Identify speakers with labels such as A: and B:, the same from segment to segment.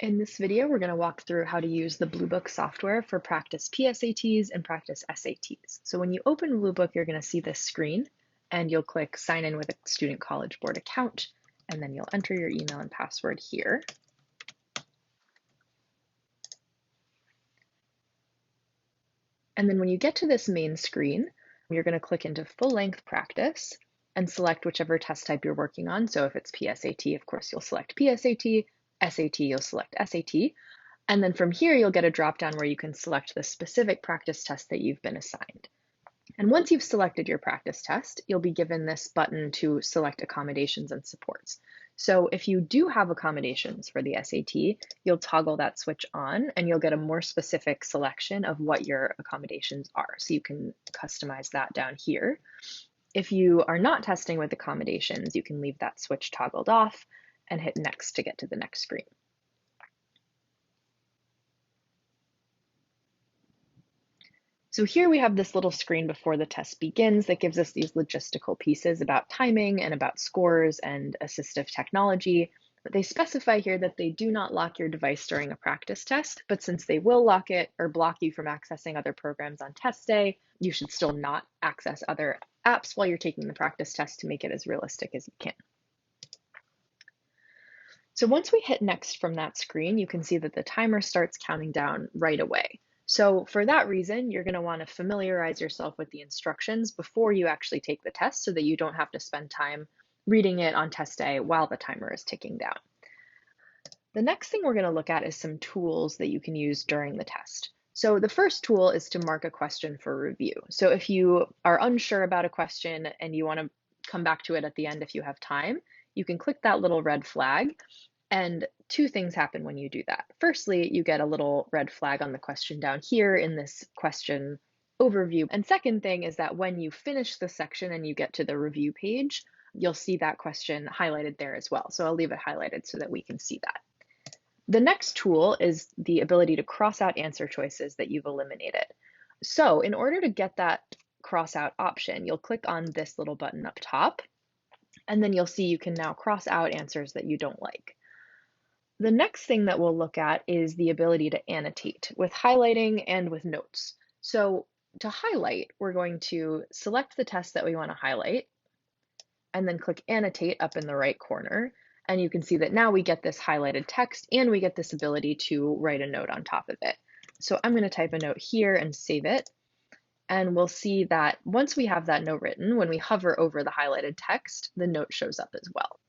A: In this video, we're going to walk through how to use the Bluebook software for practice PSATs and practice SATs. So when you open Bluebook, you're going to see this screen, and you'll click Sign in with a student College Board account, and then you'll enter your email and password here. And then when you get to this main screen, you're going to click into full-length practice and select whichever test type you're working on. So if it's PSAT, of course, you'll select PSAT, SAT, you'll select SAT. And then from here, you'll get a drop-down where you can select the specific practice test that you've been assigned. And once you've selected your practice test, you'll be given this button to select accommodations and supports. So if you do have accommodations for the SAT, you'll toggle that switch on and you'll get a more specific selection of what your accommodations are. So you can customize that down here. If you are not testing with accommodations, you can leave that switch toggled off and hit next to get to the next screen. So here we have this little screen before the test begins that gives us these logistical pieces about timing and about scores and assistive technology. But they specify here that they do not lock your device during a practice test, but since they will lock it or block you from accessing other programs on test day, you should still not access other apps while you're taking the practice test to make it as realistic as you can. So once we hit next from that screen, you can see that the timer starts counting down right away. So for that reason, you're going to want to familiarize yourself with the instructions before you actually take the test so that you don't have to spend time reading it on test day while the timer is ticking down. The next thing we're going to look at is some tools that you can use during the test. So the first tool is to mark a question for review. So if you are unsure about a question and you want to come back to it at the end if you have time, you can click that little red flag. And two things happen when you do that. Firstly, you get a little red flag on the question down here in this question overview. And second thing is that when you finish the section and you get to the review page, you'll see that question highlighted there as well. So I'll leave it highlighted so that we can see that. The next tool is the ability to cross out answer choices that you've eliminated. So in order to get that cross out option, you'll click on this little button up top, and then you'll see you can now cross out answers that you don't like. The next thing that we'll look at is the ability to annotate with highlighting and with notes. So to highlight, we're going to select the test that we want to highlight and then click annotate up in the right corner. And you can see that now we get this highlighted text and we get this ability to write a note on top of it. So I'm going to type a note here and save it. And we'll see that once we have that note written, when we hover over the highlighted text, the note shows up as well.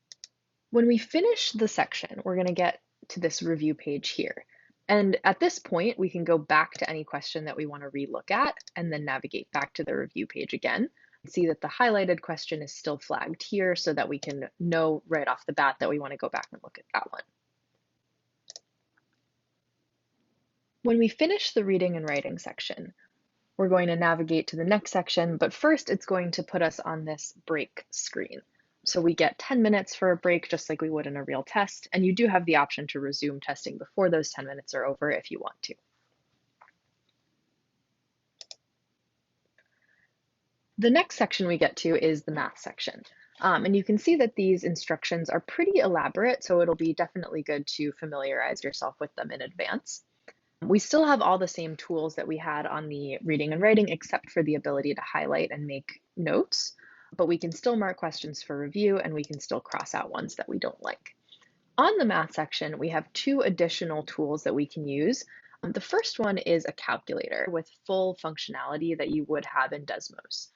A: When we finish the section, we're going to get to this review page here. And at this point, we can go back to any question that we want to relook at and then navigate back to the review page again. See that the highlighted question is still flagged here so that we can know right off the bat that we want to go back and look at that one. When we finish the reading and writing section, we're going to navigate to the next section, but first it's going to put us on this break screen. So we get 10 minutes for a break, just like we would in a real test, and you do have the option to resume testing before those 10 minutes are over if you want to. The next section we get to is the math section. And you can see that these instructions are pretty elaborate, so it'll be definitely good to familiarize yourself with them in advance. We still have all the same tools that we had on the reading and writing, except for the ability to highlight and make notes. But we can still mark questions for review and we can still cross out ones that we don't like. On the math section, we have two additional tools that we can use. The first one is a calculator with full functionality that you would have in Desmos.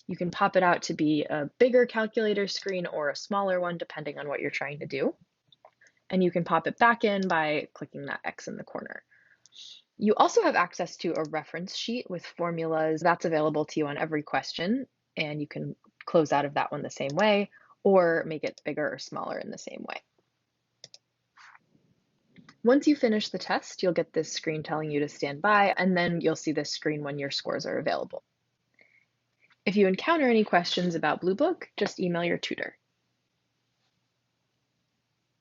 A: You can pop it out to be a bigger calculator screen or a smaller one, depending on what you're trying to do. And you can pop it back in by clicking that X in the corner. You also have access to a reference sheet with formulas that's available to you on every question. And you can close out of that one the same way or make it bigger or smaller in the same way. Once you finish the test, you'll get this screen telling you to stand by, and then you'll see this screen when your scores are available. If you encounter any questions about Bluebook, just email your tutor.